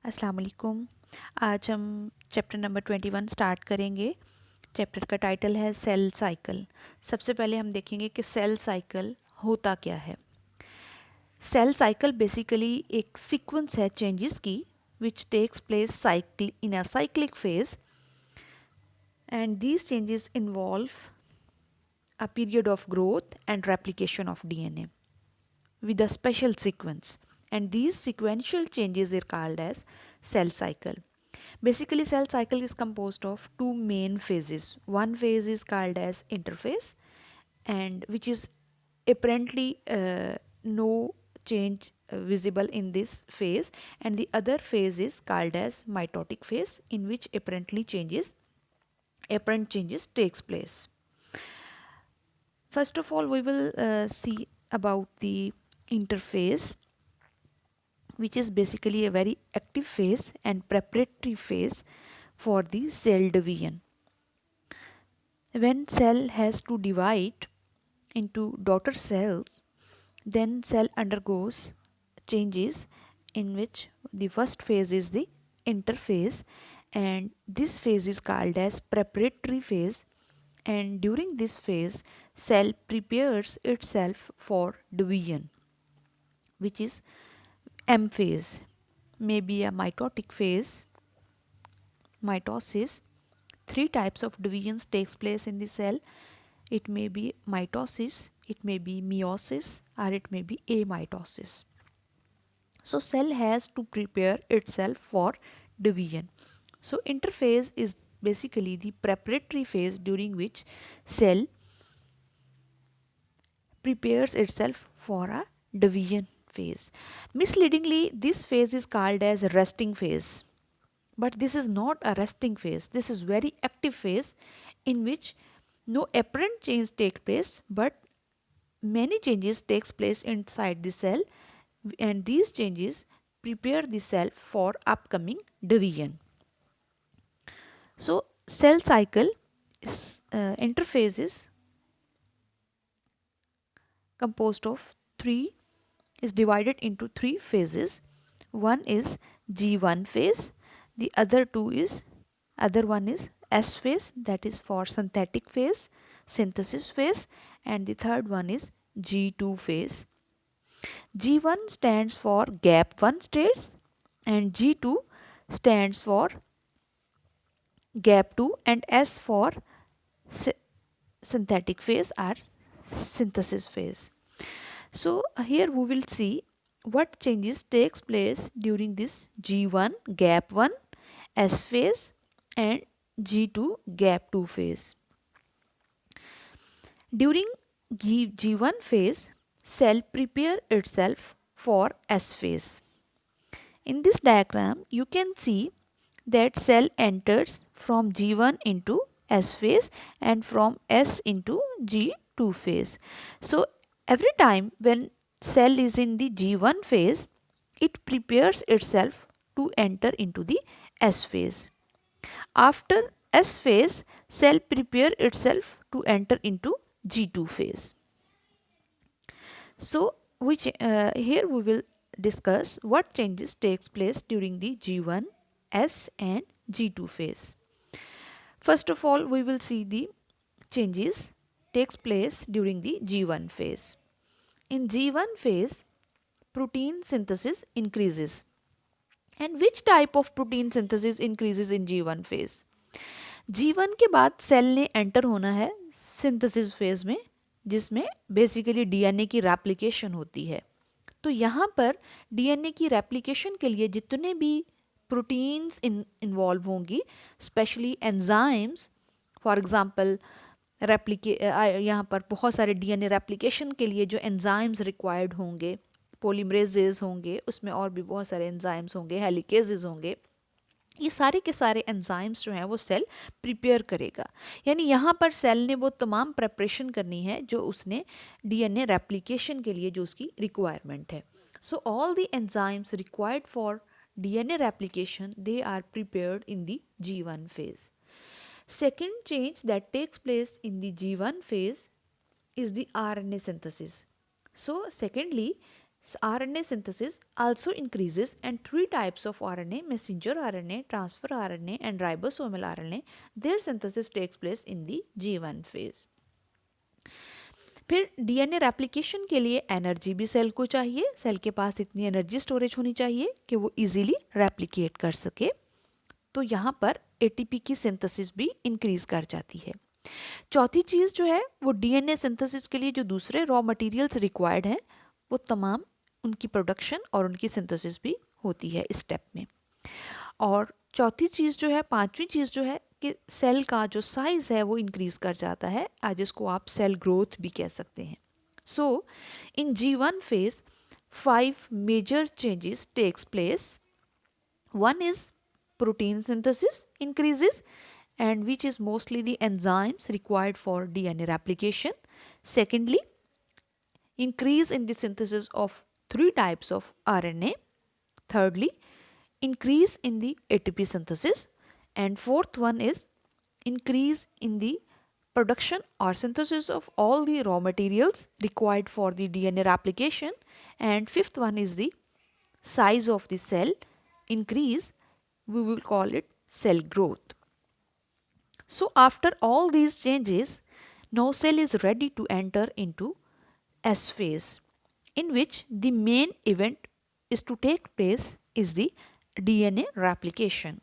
अस्सलाम वालेकुम। आज हम चैप्टर नंबर 21 स्टार्ट करेंगे। चैप्टर का टाइटल है सेल साइकिल। सबसे पहले हम देखेंगे कि सेल साइकिल होता क्या है। सेल साइकिल बेसिकली एक सीक्वेंस है चेंजेस की which takes place cycle in a cyclic phase and these changes involve a period of growth and replication of DNA with a special sequence, and these sequential changes are called as cell cycle. Basically, cell cycle is composed of two main phases. One phase is called as interphase, and which is apparently no change visible in this phase, and the other phase is called as mitotic phase, in which apparent changes takes place. First of all, we will see about the interphase, which is basically a very active phase and preparatory phase for the cell division. When cell has to divide into daughter cells, then cell undergoes changes in which the first phase is the interphase, and this phase is called as preparatory phase, and during this phase cell prepares itself for division, which is M phase, maybe a mitotic phase, mitosis. Three types of divisions takes place in the cell. It may be mitosis, it may be meiosis, or it may be amitosis. So cell has to prepare itself for division. So interphase is basically the preparatory phase during which cell prepares itself for a division phase. Misleadingly, this phase is called as resting phase. But this is not a resting phase. This is very active phase in which no apparent change take place, but many changes takes place inside the cell, and these changes prepare the cell for upcoming division. So cell cycle is interphase is composed of three, is divided into three phases. One is G1 phase, the other one is S phase, that is for synthetic phase, synthesis phase, and the third one is G2 phase. G1 stands for gap 1 states, and G2 stands for gap 2, and S for synthetic phase or synthesis phase. So here we will see what changes takes place during this G1 gap 1 S phase and G2 gap 2 phase. During G1 phase, cell prepare itself for S phase. In this diagram, you can see that cell enters from G1 into S phase and from S into G2 phase. So every time when cell is in the G1 phase, it prepares itself to enter into the S phase. After S phase, cell prepare itself to enter into G2 phase. So here we will discuss what changes takes place during the G1, S and G2 phase. First of all, we will see the changes takes place during the G1 phase. In G1 phase, protein synthesis increases. And which type of protein synthesis increases in G1 phase? G1 के बाद cell ने enter होना है synthesis phase में, जिसमें basically DNA की replication होती है. तो यहाँ पर डीएनए की रेप्लिकेशन के लिए जितने भी प्रोटीन्स इन्वॉल्व होंगी, स्पेशली एंजाइम्स, फॉर एग्जांपल यहाँ पर बहुत सारे डीएनए रेप्लिकेशन के लिए जो एंजाइम्स रिक्वायर्ड होंगे, पोलीमरेजेस होंगे, उसमें और भी बहुत सारे एंजाइम्स होंगे, हेलिकेजेस होंगे. ये सारे के सारे एंजाइम्स जो हैं वो सेल प्रिपेयर करेगा. यानी यहाँ पर सेल ने वो तमाम प्रेपरेशन करनी है जो उसने डीएनए रेप्लिकेशन के लिए जो उसकी रिक्वायरमेंट है. So all the enzymes required for DNA replication they are prepared in the G1 phase. Second change that takes place in the G1 phase is the RNA synthesis. So secondly, RNA synthesis also increases, and three types of RNA, messenger RNA, transfer RNA and ribosomal RNA, their synthesis takes place in the G1 phase. फिर DNA replication के लिए energy भी cell को चाहिए, cell के पास इतनी energy storage होनी चाहिए कि वो इजीली रेप्लिकेट कर सके। तो यहाँ पर एटीपी की सिंथेसिस भी इंक्रीज कर जाती है। चौथी चीज़ जो है वो डीएनए सिंथेसिस के लिए जो दूसरे रॉ मटेरियल्स रिक्वायर्ड हैं वो तमाम उनकी प्रोडक्शन और उनकी सिंथेसिस भी होती है इस स्टेप में। और चौथी चीज़ जो है, पांचवी चीज़ जो है कि सेल का जो साइज़ है वो इंक्रीज कर जाता है, आज जिसको आप सेल ग्रोथ भी कह सकते हैं। सो इन G1 phase 5 major changes takes place. One is protein synthesis increases, and which is mostly the enzymes required for DNA replication. Secondly, increase in the synthesis of three types of RNA. Thirdly, increase in the ATP synthesis. And fourth one is increase in the production or synthesis of all the raw materials required for the DNA replication. And fifth one is the size of the cell increase. We will call it cell growth. So after all these changes, now cell is ready to enter into S phase, in which the main event is to take place is the DNA replication.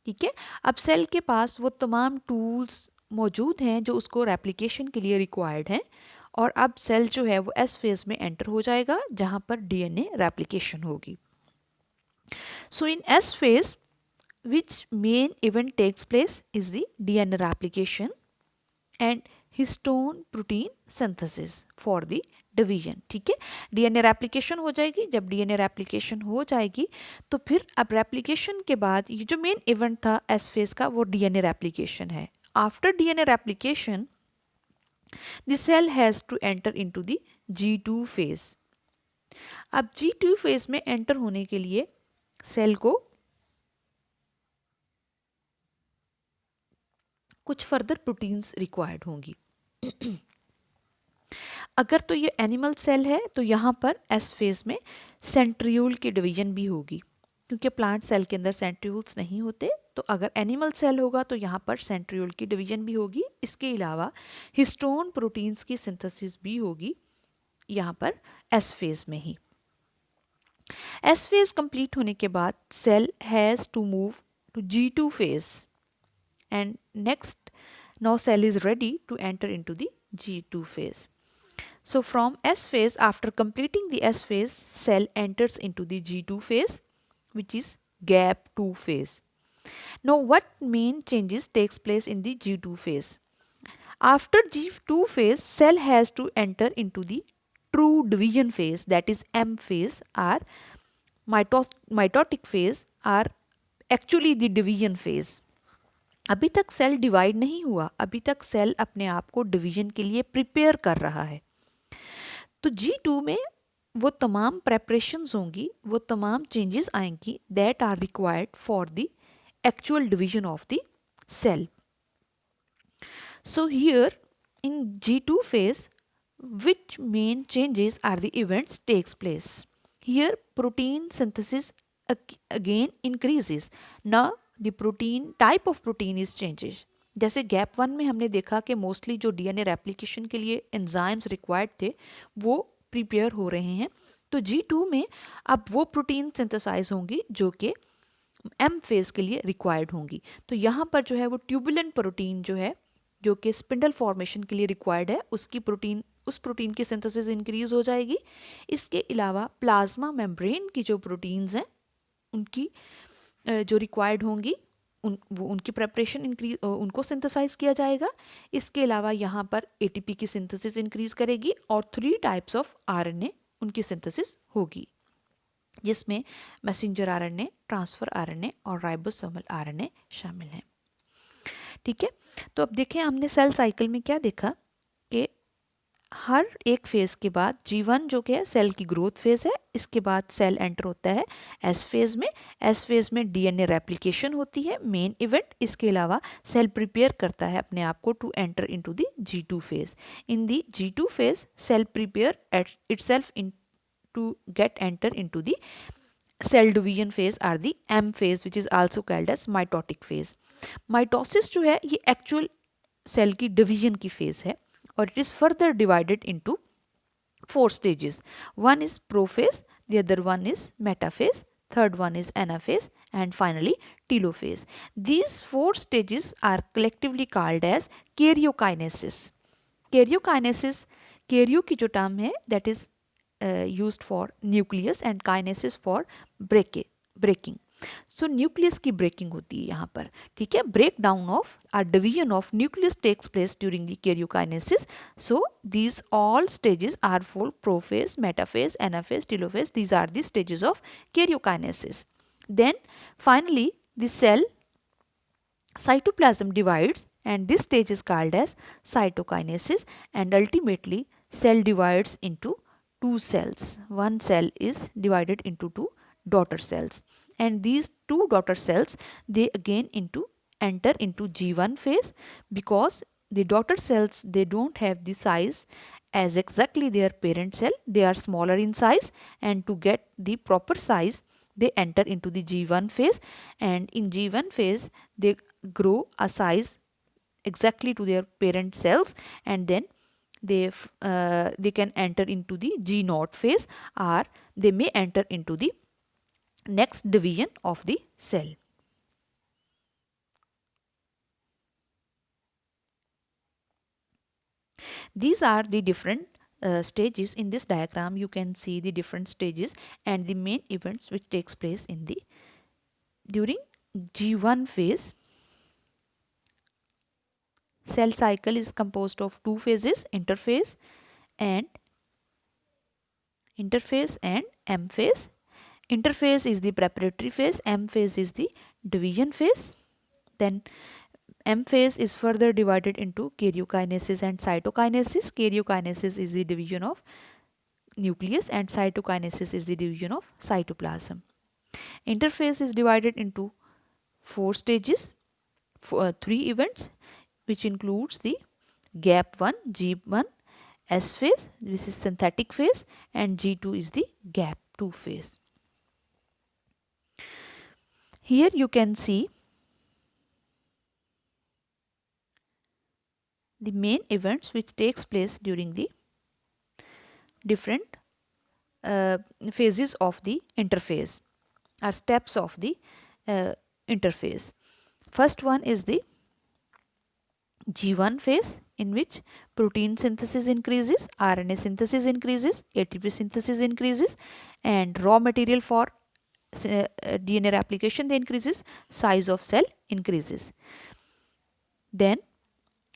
ठीक है, अब cell के पास वो तमाम tools मौजूद हैं जो उसको रेप्लिकेशन के लिए रिक्वायर्ड हैं, और अब सेल जो है वो एस फेज में एंटर हो जाएगा जहां पर डीएनए रेप्लिकेशन होगी। So in S phase which main event takes place is the DNA replication and histone protein synthesis for the division. ठीक है, डीएनए रेप्लिकेशन हो जाएगी। जब डीएनए रेप्लिकेशन हो जाएगी तो फिर अब रेप्लिकेशन के बाद ये जो मेन इवेंट था एस फेज का वो डीएनए रेप्लिकेशन है। After DNA replication the cell has to enter into the G2 phase. अब G2 फेज में एंटर होने के लिए सेल को कुछ फर्दर प्रोटीन्स रिक्वायर्ड होंगी। अगर तो ये एनिमल सेल है तो यहाँ पर एस फेज में सेंट्रियोल की डिवीजन भी होगी, क्योंकि प्लांट सेल के अंदर सेंट्रियोल्स नहीं होते। तो अगर एनिमल सेल होगा तो यहाँ पर सेंट्रियोल की डिवीजन भी होगी। इसके अलावा हिस्टोन प्रोटीन्स की सिंथेसिस भी होगी यहाँ पर एस फेज में ही। एस फेज कंप्लीट होने के बाद cell has to move to G2 phase, and next now cell is ready to enter into the G2 phase. So from S phase, after completing the S phase, cell enters into the G2 phase, which is gap 2 phase. Now what main changes takes place in the G2 phase? After G2 phase, cell has to enter into the true division phase, that is M phase, or mitotic phase, or actually the division phase. अभी तक cell divide नहीं हुआ, अभी तक cell अपने आप को division के लिए प्रिपेयर कर रहा है। तो G2 में वो तमाम प्रेपरेशंस होंगी, वो तमाम चेंजेस आएंगी that are required for the actual division of the cell. So here in G2 phase, which main changes are the events takes place? Here protein synthesis again increases. Now the protein type of protein is changes. जैसे gap 1 में हमने देखा कि mostly जो DNA replication के लिए enzymes required थे वो प्रिपेयर हो रहे हैं, तो G2 में अब वो प्रोटीन सिंथेसाइज होंगी जो कि एम फेज के लिए रिक्वायर्ड होंगी। तो यहाँ पर जो है वो ट्यूबुलेंट प्रोटीन जो है, जो कि स्पिंडल फॉर्मेशन के लिए रिक्वायर्ड है, उस प्रोटीन की सिंथेसिस इंक्रीज हो जाएगी। इसके अलावा प्लाज्मा मेम्ब्रेन की जो प्रोटीन्स हैं उनकी जो रिक्वायर्ड होंगी उनकी प्रेपरेशन इंक्रीज, उनको सिंथेसाइज किया जाएगा। इसके अलावा यहाँ पर एटीपी की सिंथेसिस इंक्रीज करेगी और 3 टाइप्स ऑफ आरएनए उनकी सिंथेसिस होगी, जिसमें मैसेंजर आरएनए, ट्रांसफर आरएनए और राइबोसोमल आरएनए शामिल हैं। ठीक है, तो अब देखें हमने सेल साइकिल में क्या देखा कि हर एक फेज के बाद G1 जो कि है सेल की ग्रोथ फेज है, इसके बाद सेल एंटर होता है एस फेज में। एस फेज में डीएनए रेप्लिकेशन होती है मेन इवेंट। इसके अलावा सेल प्रिपेयर करता है अपने आप को to enter into the G2 phase. In the G2 phase cell prepare itself in to get enter into the cell division phase are the M phase, which is also called as mitotic phase. Mitosis जो है ये actual cell की division की phase है और it is further divided into 4 stages. One is prophase, the other one is metaphase, third one is anaphase, and finally telophase. These 4 stages are collectively called as karyokinesis. Karyokinesis, karyo की जो term है that is used for nucleus and kinesis for breaking. So nucleus की breaking होती है यहाँ पर, ठीक है. Break down of or division of nucleus takes place during the karyokinesis. So these all stages are for prophase, metaphase, anaphase, telophase. These are the stages of karyokinesis. Then finally the cell cytoplasm divides and this stage is called as cytokinesis, and ultimately cell divides into two cells. One cell is divided into two daughter cells, and these two daughter cells they again enter into G1 phase, because the daughter cells they don't have the size as exactly their parent cell. They are smaller in size, and to get the proper size they enter into the G1 phase, and in G1 phase they grow a size exactly to their parent cells, and then they can enter into the G0 phase, or they may enter into the next division of the cell. These are the different stages. In this diagram you can see the different stages and the main events which takes place in the during G1 phase. Cell cycle is composed of two phases, interphase and M phase. Interphase is the preparatory phase, M phase is the division phase. Then M phase is further divided into karyokinesis and cytokinesis. Karyokinesis is the division of nucleus and cytokinesis is the division of cytoplasm. Interphase is divided into 4 stages, 3 events, which includes the gap 1, G1, S phase, this is synthetic phase, and G2 is the gap 2 phase. Here you can see the main events which takes place during the different phases of the interphase, or steps of the interphase. First one is the G1 phase, in which protein synthesis increases, RNA synthesis increases, ATP synthesis increases, and raw material for DNA replication they increases, size of cell increases. Then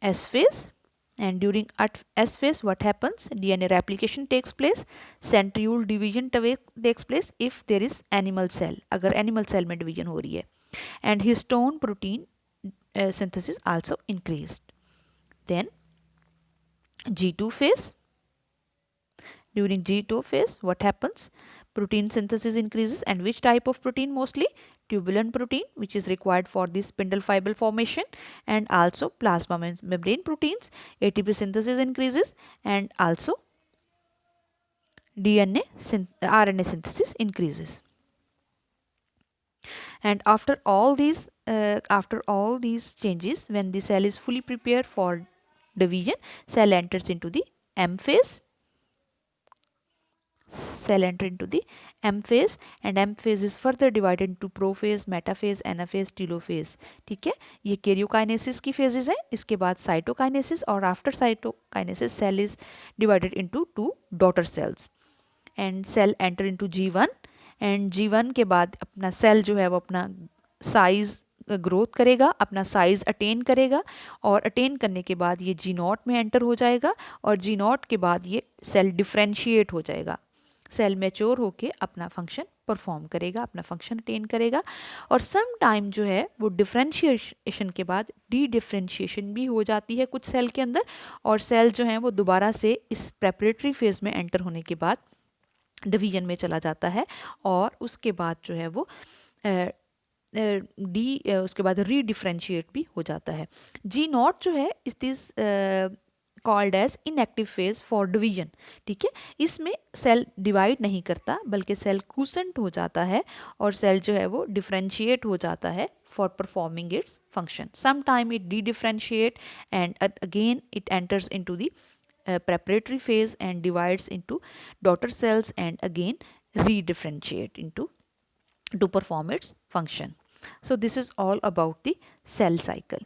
S phase, and during S phase what happens? DNA replication takes place, centriole division takes place if there is animal cell, अगर animal cell में division हो रही है, and histone protein synthesis also increased. Then G2 phase. During G2 phase what happens? Protein synthesis increases, and which type of protein? Mostly tubulin protein, which is required for the spindle fiber formation, and also plasma membrane proteins. ATP synthesis increases, and also RNA synthesis increases. And after all these changes, when the cell is fully prepared for division, cell enters into the M phase. Cell enter into the M phase, and M phase is further divided into prophase, metaphase, anaphase, telophase. ठीक है, ये karyokinesis की phases है. इसके बाद cytokinesis, और after cytokinesis cell is divided into two daughter cells, and cell enter into G1, and G1 के बाद अपना cell जो है वो अपना size ग्रोथ करेगा, अपना साइज अटेन करेगा, और अटेन करने के बाद ये G0 में एंटर हो जाएगा, और G0 के बाद ये सेल डिफ्रेंशिएट हो जाएगा. सेल मैच्योर होके अपना फंक्शन परफॉर्म करेगा, अपना फंक्शन अटेन करेगा, और सम टाइम जो है वो डिफ्रेंशिएशन के बाद डी डिफ्रेंशिएशन भी हो जाती है कुछ सेल के अंदर, और सेल जो है वो दोबारा से इस प्रेपरेटरी फेज में एंटर होने के बाद डिवीजन में चला जाता है, और उसके बाद जो है वो उसके बाद रीडिफ्रेंशिएट भी हो जाता है. G0 जो है it is called as inactive phase for division. ठीक है, इसमें सेल डिवाइड नहीं करता बल्कि सेल क्यूसेंट हो जाता है और सेल जो है वो डिफरेंशिएट हो जाता है for performing its function. Sometime it de-differentiate and again it enters into the preparatory phase and divides into daughter cells and again re-differentiate into to perform its function. So this is all about the cell cycle.